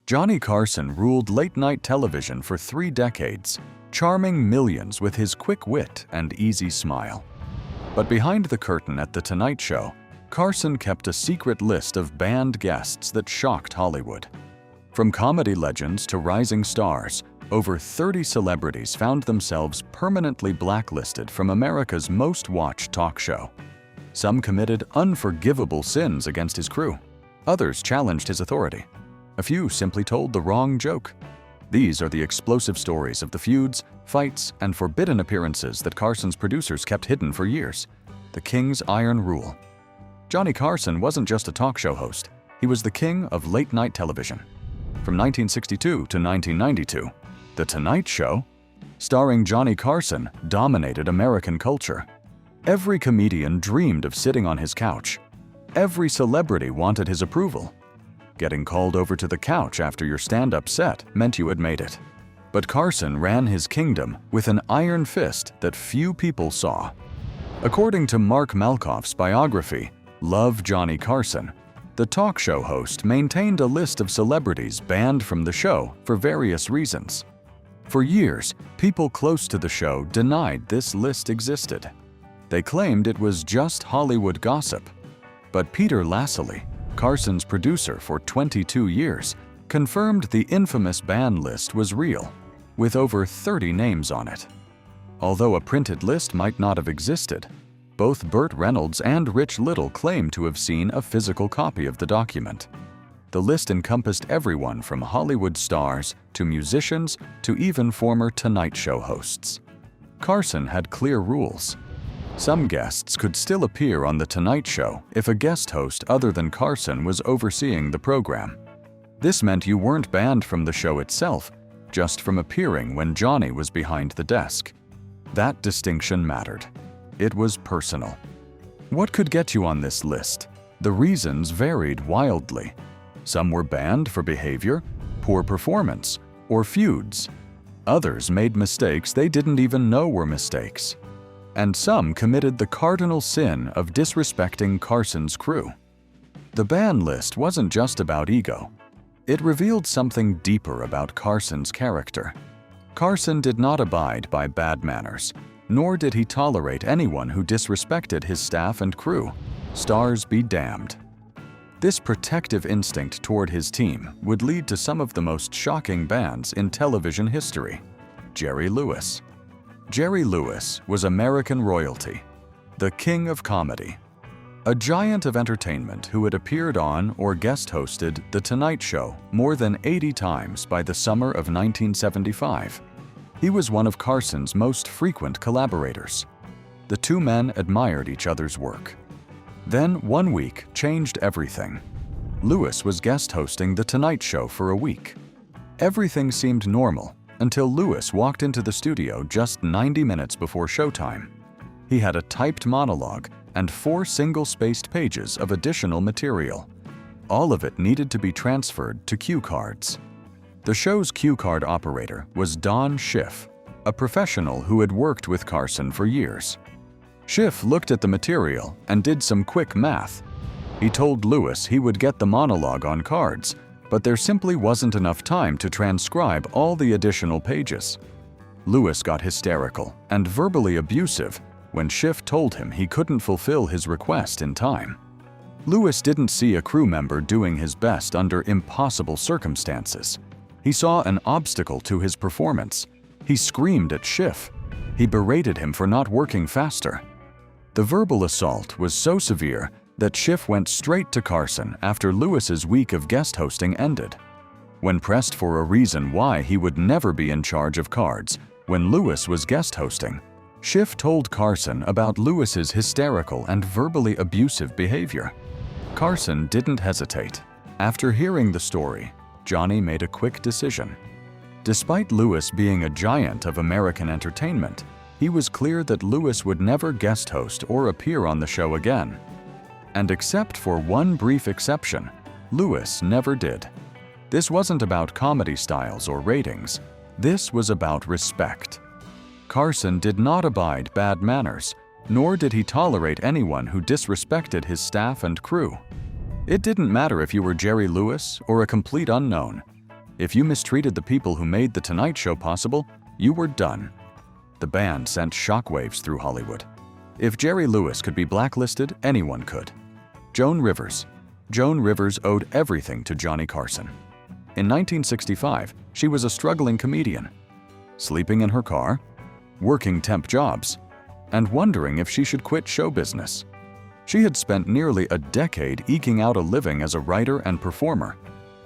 Johnny Carson ruled late-night television for 3 decades, charming millions with his quick wit and easy smile. But behind the curtain at The Tonight Show, Carson kept a secret list of banned guests that shocked Hollywood. From comedy legends to rising stars, over 30 celebrities found themselves permanently blacklisted from America's most-watched talk show. Some committed unforgivable sins against his crew. Others challenged his authority. A few simply told the wrong joke. These are the explosive stories of the feuds, fights, and forbidden appearances that Carson's producers kept hidden for years. The King's Iron Rule. Johnny Carson wasn't just a talk show host. He was the king of late-night television. From 1962 to 1992, The Tonight Show, starring Johnny Carson, dominated American culture. Every comedian dreamed of sitting on his couch. Every celebrity wanted his approval. Getting called over to the couch after your stand-up set meant you had made it. But Carson ran his kingdom with an iron fist that few people saw. According to Mark Malkoff's biography, Love Johnny Carson, the talk show host maintained a list of celebrities banned from the show for various reasons. For years, people close to the show denied this list existed. They claimed it was just Hollywood gossip. But Peter Lassily, Carson's producer for 22 years, confirmed the infamous ban list was real, with over 30 names on it. Although a printed list might not have existed, both Burt Reynolds and Rich Little claim to have seen a physical copy of the document. The list encompassed everyone from Hollywood stars to musicians to even former Tonight Show hosts. Carson had clear rules. Some guests could still appear on The Tonight Show if a guest host other than Carson was overseeing the program. This meant you weren't banned from the show itself, just from appearing when Johnny was behind the desk. That distinction mattered. It was personal. What could get you on this list? The reasons varied wildly. Some were banned for behavior, poor performance, or feuds. Others made mistakes they didn't even know were mistakes. And some committed the cardinal sin of disrespecting Carson's crew. The ban list wasn't just about ego. It revealed something deeper about Carson's character. Carson did not abide by bad manners, nor did he tolerate anyone who disrespected his staff and crew. Stars be damned. This protective instinct toward his team would lead to some of the most shocking bans in television history. Jerry Lewis. Jerry Lewis was American royalty, the king of comedy, a giant of entertainment who had appeared on or guest hosted The Tonight Show more than 80 times by the summer of 1975. He was one of Carson's most frequent collaborators. The two men admired each other's work. Then one week changed everything. Lewis was guest hosting The Tonight Show for a week. Everything seemed normal until Lewis walked into the studio just 90 minutes before showtime. He had a typed monologue and 4 single-spaced pages of additional material. All of it needed to be transferred to cue cards. The show's cue card operator was Don Schiff, a professional who had worked with Carson for years. Schiff looked at the material and did some quick math. He told Lewis he would get the monologue on cards, but there simply wasn't enough time to transcribe all the additional pages. Lewis got hysterical and verbally abusive when Schiff told him he couldn't fulfill his request in time. Lewis didn't see a crew member doing his best under impossible circumstances. He saw an obstacle to his performance. He screamed at Schiff. He berated him for not working faster. The verbal assault was so severe that Schiff went straight to Carson after Lewis's week of guest hosting ended. When pressed for a reason why he would never be in charge of cards when Lewis was guest hosting, Schiff told Carson about Lewis's hysterical and verbally abusive behavior. Carson didn't hesitate. After hearing the story, Johnny made a quick decision. Despite Lewis being a giant of American entertainment, he was clear that Lewis would never guest host or appear on the show again. And except for one brief exception, Lewis never did. This wasn't about comedy styles or ratings. This was about respect. Carson did not abide bad manners, nor did he tolerate anyone who disrespected his staff and crew. It didn't matter if you were Jerry Lewis or a complete unknown. If you mistreated the people who made The Tonight Show possible, you were done. The ban sent shockwaves through Hollywood. If Jerry Lewis could be blacklisted, anyone could. Joan Rivers. Joan Rivers owed everything to Johnny Carson. In 1965, she was a struggling comedian, sleeping in her car, working temp jobs, and wondering if she should quit show business. She had spent nearly a decade eking out a living as a writer and performer,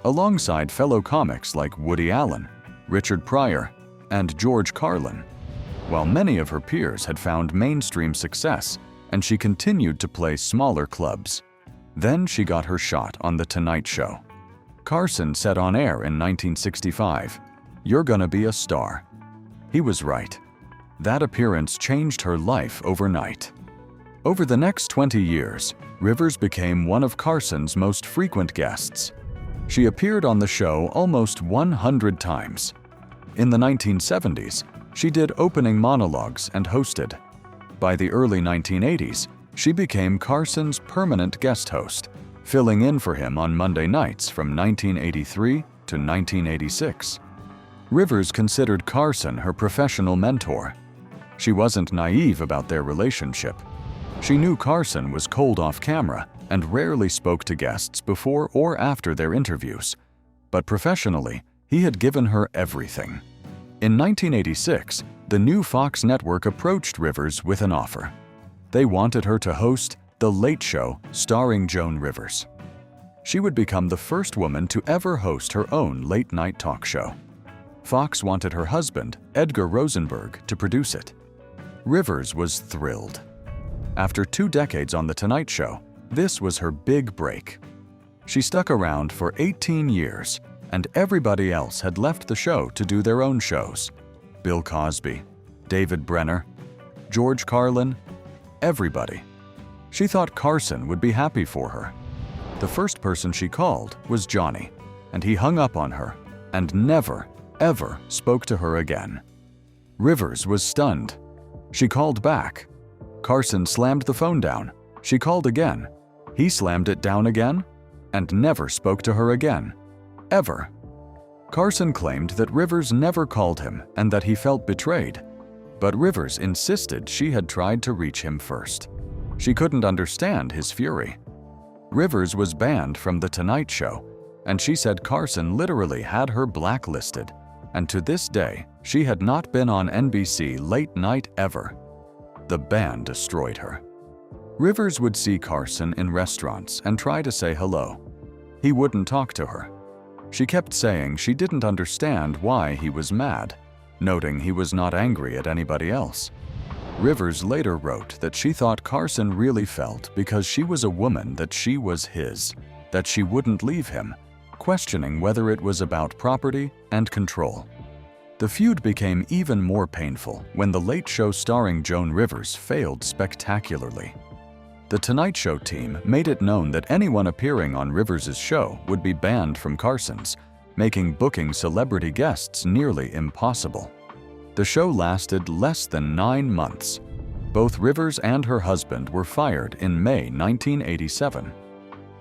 alongside fellow comics like Woody Allen, Richard Pryor, and George Carlin. While many of her peers had found mainstream success, and she continued to play smaller clubs. Then she got her shot on The Tonight Show. Carson said on air in 1965, "You're gonna be a star." He was right. That appearance changed her life overnight. Over the next 20 years, Rivers became one of Carson's most frequent guests. She appeared on the show almost 100 times. In the 1970s, she did opening monologues and hosted. By the early 1980s, she became Carson's permanent guest host, filling in for him on Monday nights from 1983 to 1986. Rivers considered Carson her professional mentor. She wasn't naive about their relationship. She knew Carson was cold off camera and rarely spoke to guests before or after their interviews. But professionally, he had given her everything. In 1986, the new Fox network approached Rivers with an offer. They wanted her to host The Late Show starring Joan Rivers. She would become the first woman to ever host her own late-night talk show. Fox wanted her husband, Edgar Rosenberg, to produce it. Rivers was thrilled. After 2 decades on The Tonight Show, this was her big break. She stuck around for 18 years, and everybody else had left the show to do their own shows. Bill Cosby, David Brenner, George Carlin, everybody. She thought Carson would be happy for her. The first person she called was Johnny, and he hung up on her and never, ever spoke to her again. Rivers was stunned. She called back. Carson slammed the phone down. She called again. He slammed it down again and never spoke to her again. Ever. Carson claimed that Rivers never called him and that he felt betrayed. But Rivers insisted she had tried to reach him first. She couldn't understand his fury. Rivers was banned from The Tonight Show, and she said Carson literally had her blacklisted, and to this day, she had not been on NBC late night ever. The ban destroyed her. Rivers would see Carson in restaurants and try to say hello. He wouldn't talk to her. She kept saying she didn't understand why he was mad, noting he was not angry at anybody else. Rivers later wrote that she thought Carson really felt because she was a woman that she was his, that she wouldn't leave him, questioning whether it was about property and control. The feud became even more painful when The Late Show starring Joan Rivers failed spectacularly. The Tonight Show team made it known that anyone appearing on Rivers' show would be banned from Carson's, making booking celebrity guests nearly impossible. The show lasted less than 9 months. Both Rivers and her husband were fired in May 1987.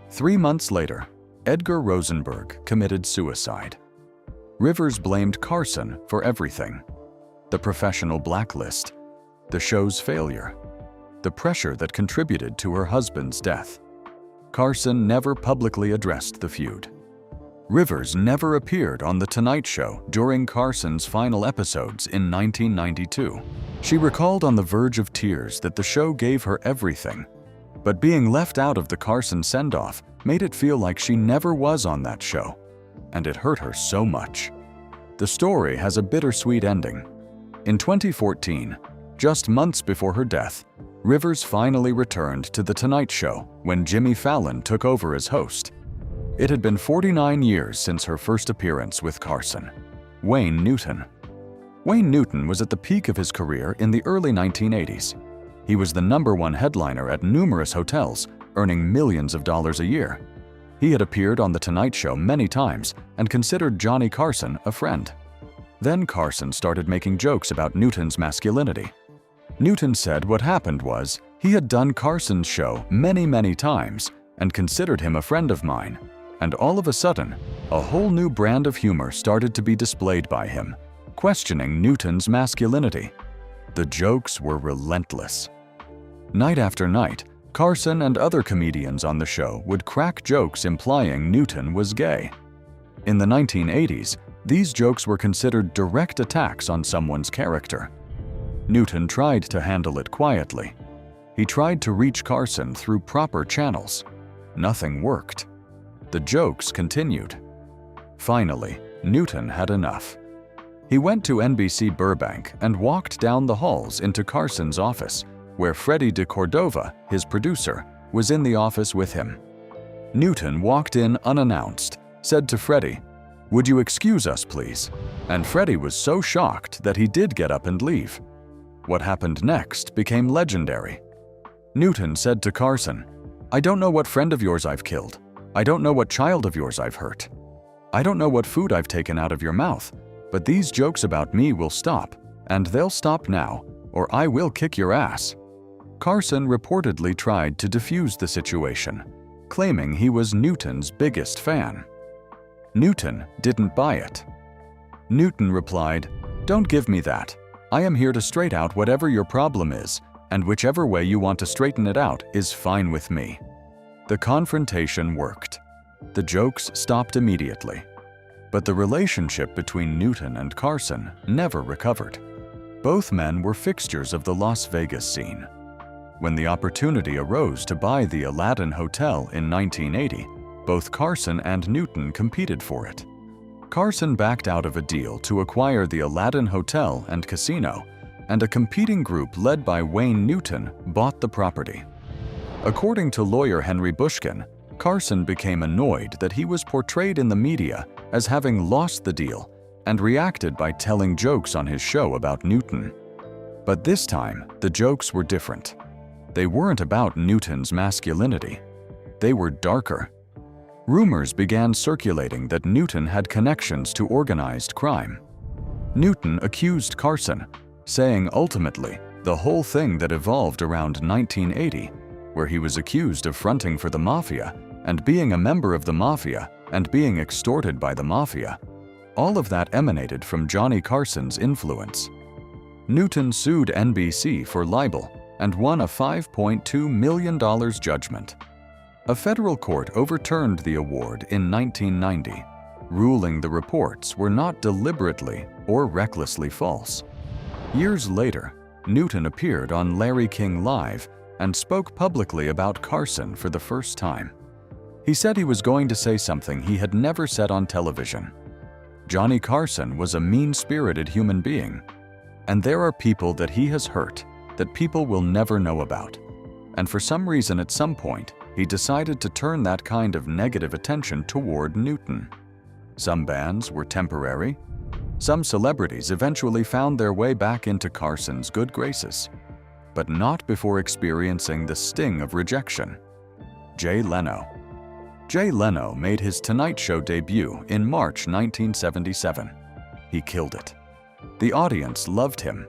3 months later, Edgar Rosenberg committed suicide. Rivers blamed Carson for everything: the professional blacklist, the show's failure, the pressure that contributed to her husband's death. Carson never publicly addressed the feud. Rivers never appeared on The Tonight Show during Carson's final episodes in 1992. She recalled on the verge of tears that the show gave her everything, but being left out of the Carson send-off made it feel like she never was on that show, and it hurt her so much. The story has a bittersweet ending. In 2014, just months before her death, Rivers finally returned to The Tonight Show when Jimmy Fallon took over as host. It had been 49 years since her first appearance with Carson. Wayne Newton. Wayne Newton was at the peak of his career in the early 1980s. He was the #1 headliner at numerous hotels, earning millions of dollars a year. He had appeared on The Tonight Show many times and considered Johnny Carson a friend. Then Carson started making jokes about Newton's masculinity. Newton said what happened was he had done Carson's show many times and considered him a friend of mine. And all of a sudden, A whole new brand of humor started to be displayed by him, questioning Newton's masculinity. The jokes were relentless. Night after night, Carson and other comedians on the show would crack jokes implying Newton was gay. In the 1980s, these jokes were considered direct attacks on someone's character. Newton tried to handle it quietly. He tried to reach Carson through proper channels. Nothing worked. The jokes continued. Finally, Newton had enough. He went to NBC Burbank and walked down the halls into Carson's office, where Freddie de Cordova, his producer, was in the office with him. Newton walked in unannounced, said to Freddie, "Would you excuse us, please?" And Freddie was so shocked that he did get up and leave. What happened next became legendary. Newton said to Carson, "I don't know what friend of yours I've killed. I don't know what child of yours I've hurt. I don't know what food I've taken out of your mouth, but these jokes about me will stop, and they'll stop now, or I will kick your ass." Carson reportedly tried to defuse the situation, claiming he was Newton's biggest fan. Newton didn't buy it. Newton replied, "Don't give me that. I am here to straighten out whatever your problem is, and whichever way you want to straighten it out is fine with me." The confrontation worked. The jokes stopped immediately. But the relationship between Newton and Carson never recovered. Both men were fixtures of the Las Vegas scene. When the opportunity arose to buy the Aladdin Hotel in 1980, both Carson and Newton competed for it. Carson backed out of a deal to acquire the Aladdin Hotel and Casino, and a competing group led by Wayne Newton bought the property. According to lawyer Henry Bushkin, Carson became annoyed that he was portrayed in the media as having lost the deal and reacted by telling jokes on his show about Newton. But this time, the jokes were different. They weren't about Newton's masculinity. They were darker. Rumors began circulating that Newton had connections to organized crime. Newton accused Carson, saying ultimately the whole thing that evolved around 1980, where he was accused of fronting for the mafia and being a member of the mafia and being extorted by the mafia, all of that emanated from Johnny Carson's influence. Newton sued NBC for libel and won a $5.2 million judgment. A federal court overturned the award in 1990, ruling the reports were not deliberately or recklessly false. Years later, Newton appeared on Larry King Live and spoke publicly about Carson for the first time. He said he was going to say something he had never said on television. Johnny Carson was a mean-spirited human being, and there are people that he has hurt that people will never know about. And for some reason at some point, he decided to turn that kind of negative attention toward Newton. Some bans were temporary. Some celebrities eventually found their way back into Carson's good graces, but not before experiencing the sting of rejection. Jay Leno. Jay Leno made his Tonight Show debut in March 1977. He killed it. The audience loved him.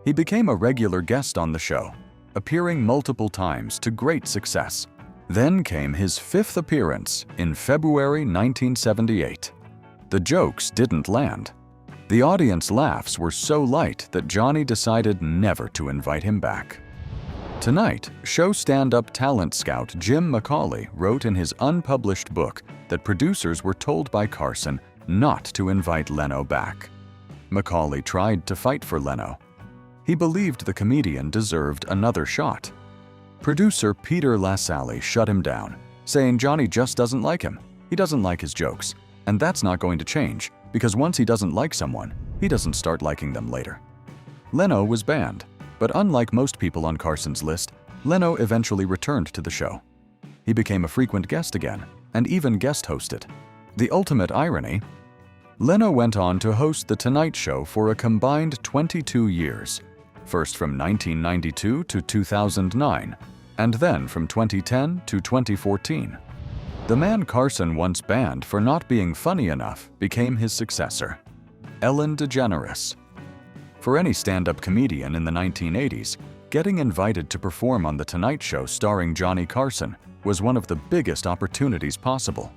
He became a regular guest on the show, appearing multiple times to great success. Then came his fifth appearance in February 1978. The jokes didn't land. The audience laughs were so light that Johnny decided never to invite him back. Tonight, show stand-up talent scout Jim McCauley wrote in his unpublished book that producers were told by Carson not to invite Leno back. McCauley tried to fight for Leno. He believed the comedian deserved another shot. Producer Peter LaSalle shut him down, saying Johnny just doesn't like him. He doesn't like his jokes, and that's not going to change, because once he doesn't like someone, he doesn't start liking them later. Leno was banned, but unlike most people on Carson's list, Leno eventually returned to the show. He became a frequent guest again, and even guest hosted. The ultimate irony, Leno went on to host The Tonight Show for a combined 22 years, first from 1992 to 2009, and then from 2010 to 2014. The man Carson once banned for not being funny enough became his successor, Ellen DeGeneres. For any stand-up comedian in the 1980s, getting invited to perform on The Tonight Show starring Johnny Carson was one of the biggest opportunities possible.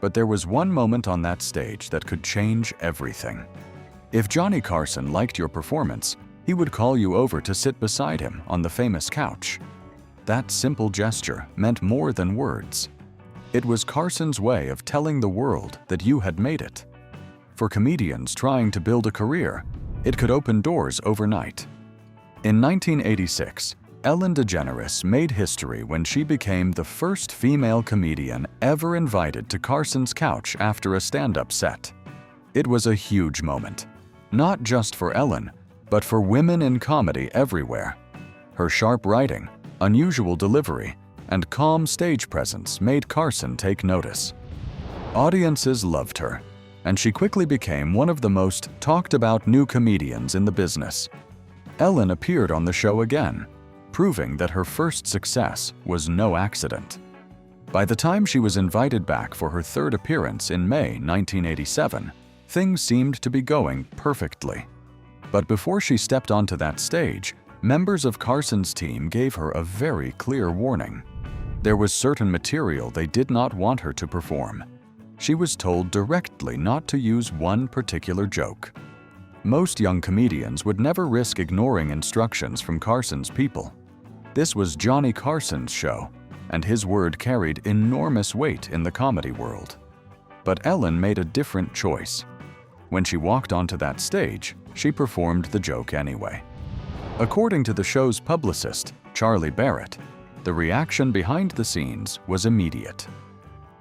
But there was one moment on that stage that could change everything. If Johnny Carson liked your performance, he would call you over to sit beside him on the famous couch. That simple gesture meant more than words. It was Carson's way of telling the world that you had made it. For comedians trying to build a career, it could open doors overnight. In 1986, Ellen DeGeneres made history when she became the first female comedian ever invited to Carson's couch after a stand-up set. It was a huge moment, not just for Ellen, but for women in comedy everywhere. Her sharp writing, unusual delivery, and calm stage presence made Carson take notice. Audiences loved her, and she quickly became one of the most talked-about new comedians in the business. Ellen appeared on the show again, proving that her first success was no accident. By the time she was invited back for her third appearance in May 1987, things seemed to be going perfectly. But before she stepped onto that stage, members of Carson's team gave her a very clear warning. There was certain material they did not want her to perform. She was told directly not to use one particular joke. Most young comedians would never risk ignoring instructions from Carson's people. This was Johnny Carson's show, and his word carried enormous weight in the comedy world. But Ellen made a different choice. When she walked onto that stage, she performed the joke anyway. According to the show's publicist, Charlie Barrett, the reaction behind the scenes was immediate.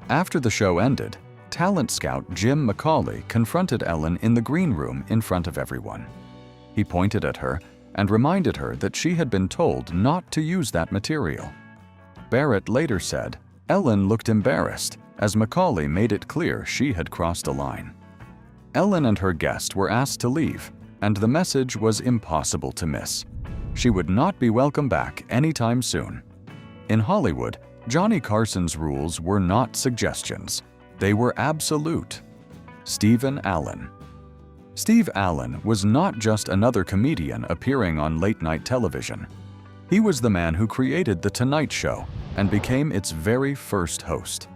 After the show ended, talent scout Jim McCauley confronted Ellen in the green room in front of everyone. He pointed at her and reminded her that she had been told not to use that material. Barrett later said Ellen looked embarrassed as McCauley made it clear she had crossed a line. Ellen and her guest were asked to leave, and the message was impossible to miss. She would not be welcome back anytime soon. In Hollywood, Johnny Carson's rules were not suggestions. They were absolute. Stephen Allen. Steve Allen was not just another comedian appearing on late-night television. He was the man who created The Tonight Show and became its very first host.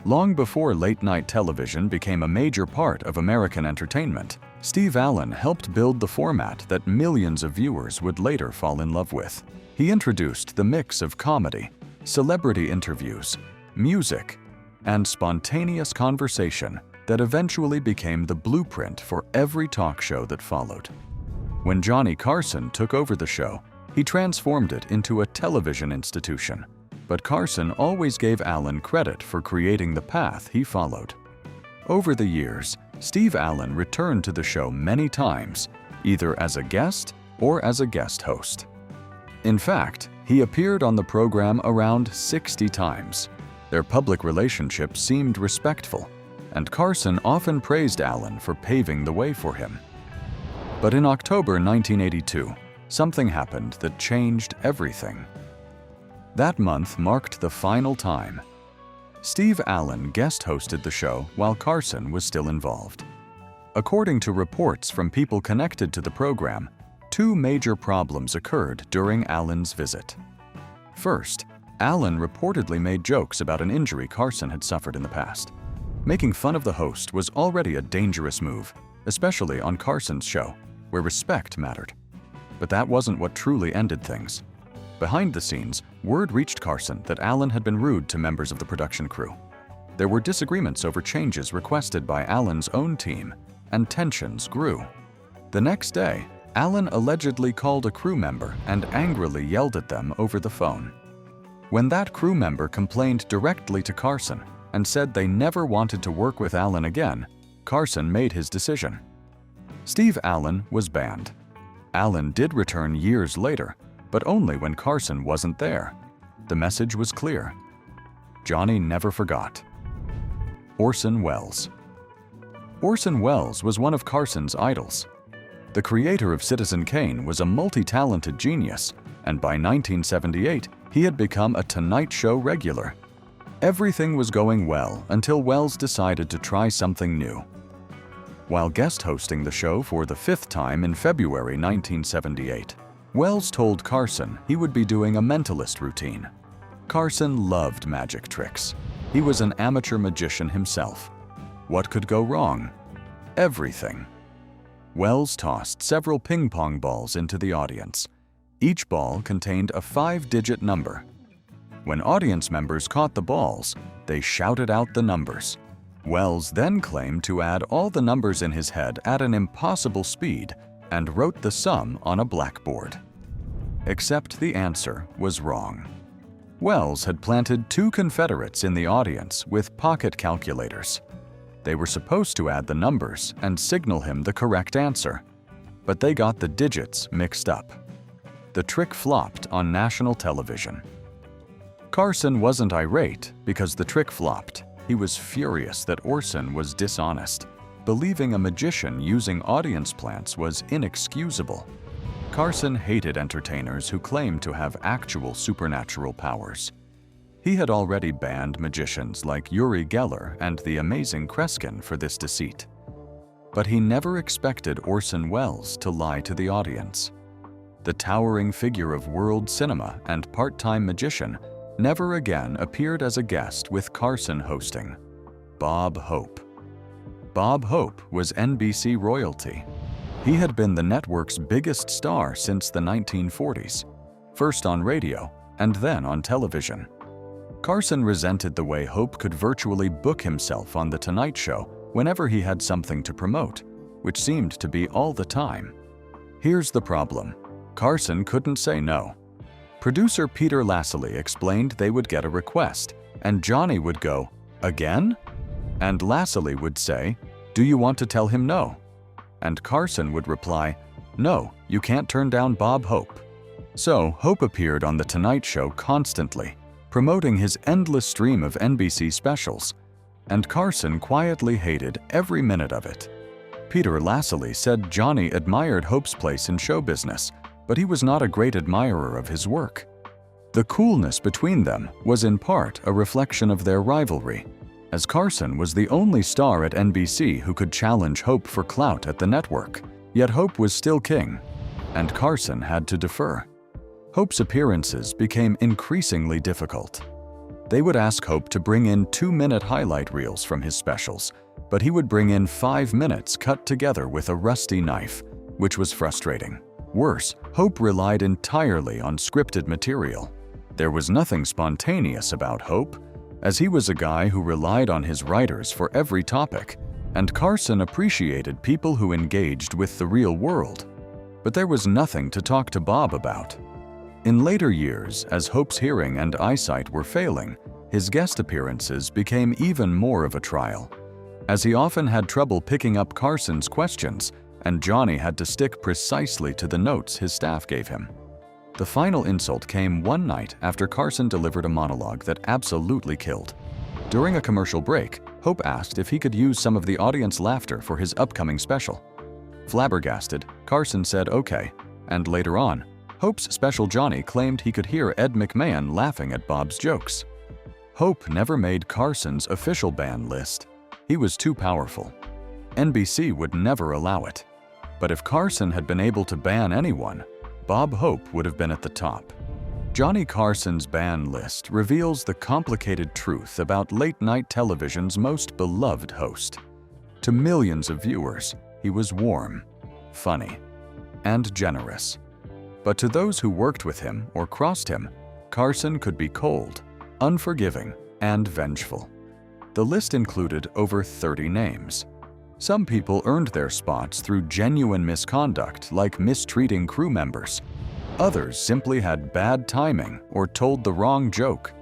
Long before late-night television became a major part of American entertainment, Steve Allen helped build the format that millions of viewers would later fall in love with. He introduced the mix of comedy, celebrity interviews, music, and spontaneous conversation that eventually became the blueprint for every talk show that followed. When Johnny Carson took over the show, he transformed it into a television institution, but Carson always gave Allen credit for creating the path he followed. Over the years, Steve Allen returned to the show many times, either as a guest or as a guest host. In fact, he appeared on the program around 60 times. Their public relationship seemed respectful, and Carson often praised Allen for paving the way for him. But in October 1982, something happened that changed everything. That month marked the final time. Steve Allen guest hosted the show while Carson was still involved. According to reports from people connected to the program, two major problems occurred during Allen's visit. First, Allen reportedly made jokes about an injury Carson had suffered in the past. Making fun of the host was already a dangerous move, especially on Carson's show, where respect mattered. But that wasn't what truly ended things. Behind the scenes, word reached Carson that Allen had been rude to members of the production crew. There were disagreements over changes requested by Allen's own team, and tensions grew. The next day, Allen allegedly called a crew member and angrily yelled at them over the phone. When that crew member complained directly to Carson and said they never wanted to work with Allen again, Carson made his decision. Steve Allen was banned. Allen did return years later, but only when Carson wasn't there. The message was clear. Johnny never forgot. Orson Wells. Orson Wells was one of Carson's idols. The creator of Citizen Kane was a multi-talented genius, and by 1978, he had become a Tonight Show regular. Everything was going well until Wells decided to try something new. While guest hosting the show for the fifth time in February 1978, Wells told Carson he would be doing a mentalist routine. Carson loved magic tricks. He was an amateur magician himself. What could go wrong? Everything. Wells tossed several ping-pong balls into the audience. Each ball contained a 5-digit number. When audience members caught the balls, they shouted out the numbers. Wells then claimed to add all the numbers in his head at an impossible speed and wrote the sum on a blackboard. Except the answer was wrong. Wells had planted 2 Confederates in the audience with pocket calculators. They were supposed to add the numbers and signal him the correct answer, but they got the digits mixed up. The trick flopped on national television. Carson wasn't irate because the trick flopped. He was furious that Orson was dishonest. Believing a magician using audience plants was inexcusable. Carson hated entertainers who claimed to have actual supernatural powers. He had already banned magicians like Uri Geller and the amazing Kreskin for this deceit. But he never expected Orson Wells to lie to the audience. The towering figure of world cinema and part-time magician never again appeared as a guest with Carson hosting. Bob Hope. Bob Hope was NBC royalty. He had been the network's biggest star since the 1940s, first on radio and then on television. Carson resented the way Hope could virtually book himself on The Tonight Show whenever he had something to promote, which seemed to be all the time. Here's the problem. Carson couldn't say no. Producer Peter Lassily explained they would get a request, and Johnny would go, "Again?" And Lassily would say, "Do you want to tell him no?" And Carson would reply, "No, you can't turn down Bob Hope." So Hope appeared on The Tonight Show constantly, promoting his endless stream of NBC specials, and Carson quietly hated every minute of it. Peter Lassily said Johnny admired Hope's place in show business, but he was not a great admirer of his work. The coolness between them was in part a reflection of their rivalry, as Carson was the only star at NBC who could challenge Hope for clout at the network, yet Hope was still king, and Carson had to defer. Hope's appearances became increasingly difficult. They would ask Hope to bring in 2-minute highlight reels from his specials, but he would bring in 5 minutes cut together with a rusty knife, which was frustrating. Worse, Hope relied entirely on scripted material. There was nothing spontaneous about Hope, as he was a guy who relied on his writers for every topic, and Carson appreciated people who engaged with the real world. But there was nothing to talk to Bob about. In later years, as Hope's hearing and eyesight were failing, his guest appearances became even more of a trial, as he often had trouble picking up Carson's questions, and Johnny had to stick precisely to the notes his staff gave him. The final insult came one night after Carson delivered a monologue that absolutely killed. During a commercial break, Hope asked if he could use some of the audience laughter for his upcoming special. Flabbergasted, Carson said okay, and later on, Hope's special Johnny claimed he could hear Ed McMahon laughing at Bob's jokes. Hope never made Carson's official ban list. He was too powerful. NBC would never allow it. But if Carson had been able to ban anyone, Bob Hope would have been at the top. Johnny Carson's ban list reveals the complicated truth about late-night television's most beloved host. To millions of viewers, he was warm, funny, and generous. But to those who worked with him or crossed him, Carson could be cold, unforgiving, and vengeful. The list included over 30 names. Some people earned their spots through genuine misconduct, like mistreating crew members. Others simply had bad timing or told the wrong joke.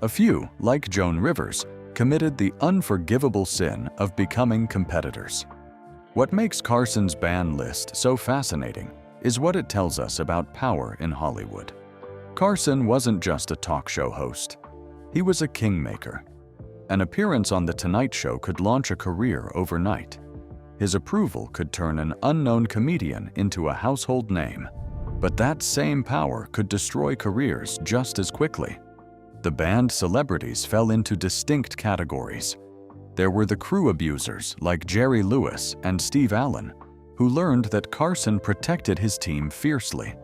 A few, like Joan Rivers, committed the unforgivable sin of becoming competitors. What makes Carson's ban list so fascinating is what it tells us about power in Hollywood. Carson wasn't just a talk show host. He was a kingmaker. An appearance on The Tonight Show could launch a career overnight. His approval could turn an unknown comedian into a household name. But that same power could destroy careers just as quickly. The banned celebrities fell into distinct categories. There were the crew abusers like Jerry Lewis and Steve Allen, who learned that Carson protected his team fiercely.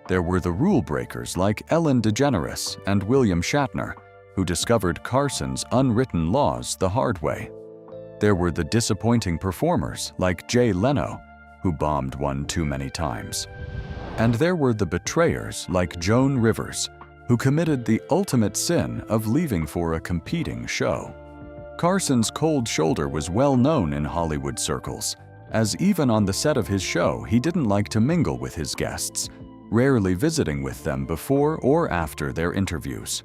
There were the rule breakers like Ellen DeGeneres and William Shatner, who discovered Carson's unwritten laws the hard way. There were the disappointing performers like Leno, who bombed one too many times. And there were the betrayers like Joan Rivers, who committed the ultimate sin of leaving for a competing show. Carson's cold shoulder was well known in Hollywood circles, as even on the set of his show he didn't like to mingle with his guests, rarely visiting with them before or after their interviews.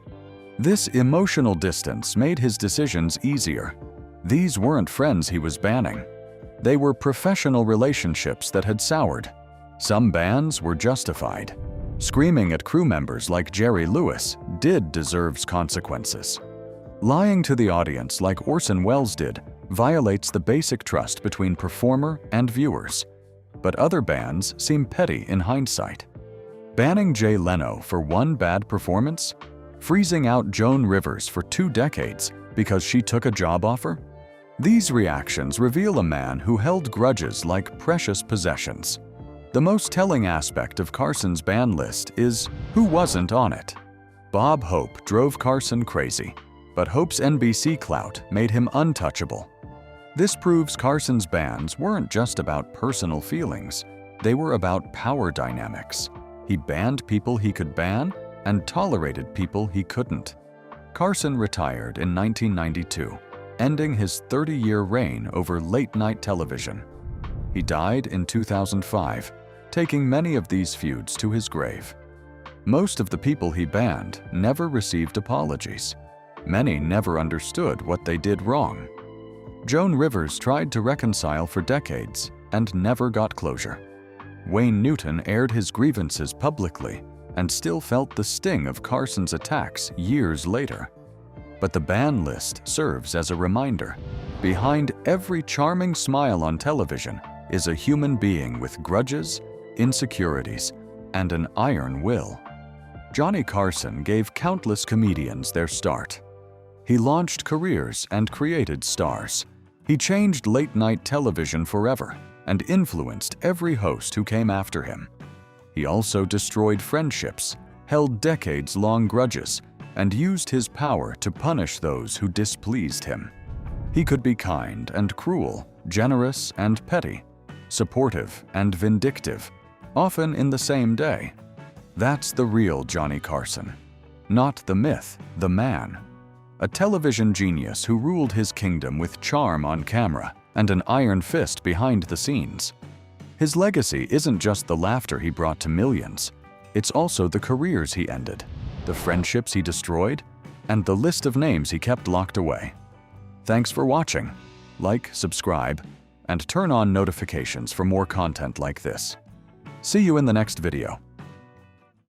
This emotional distance made his decisions easier. These weren't friends he was banning. They were professional relationships that had soured. Some bans were justified. Screaming at crew members like Jerry Lewis deserves consequences. Lying to the audience like Orson Wells did violates the basic trust between performer and viewers. But other bans seem petty in hindsight. Banning Leno for one bad performance? Freezing out Joan Rivers for 2 decades because she took a job offer? These reactions reveal a man who held grudges like precious possessions. The most telling aspect of Carson's ban list is who wasn't on it. Bob Hope drove Carson crazy, but Hope's NBC clout made him untouchable. This proves Carson's bans weren't just about personal feelings, they were about power dynamics. He banned people he could ban and tolerated people he couldn't. Carson retired in 1992, ending his 30-year reign over late-night television. He died in 2005, taking many of these feuds to his grave. Most of the people he banned never received apologies. Many never understood what they did wrong. Joan Rivers tried to reconcile for decades and never got closure. Wayne Newton aired his grievances publicly and still felt the sting of Carson's attacks years later. But the ban list serves as a reminder. Behind every charming smile on television is a human being with grudges, insecurities, and an iron will. Johnny Carson gave countless comedians their start. He launched careers and created stars. He changed late-night television forever and influenced every host who came after him. He also destroyed friendships, held decades-long grudges, and used his power to punish those who displeased him. He could be kind and cruel, generous and petty, supportive and vindictive, often in the same day. That's the real Johnny Carson. Not the myth, the man. A television genius who ruled his kingdom with charm on camera and an iron fist behind the scenes. His legacy isn't just the laughter he brought to millions, it's also the careers he ended, the friendships he destroyed, and the list of names he kept locked away. Thanks for watching. Like, subscribe, and turn on notifications for more content like this. See you in the next video.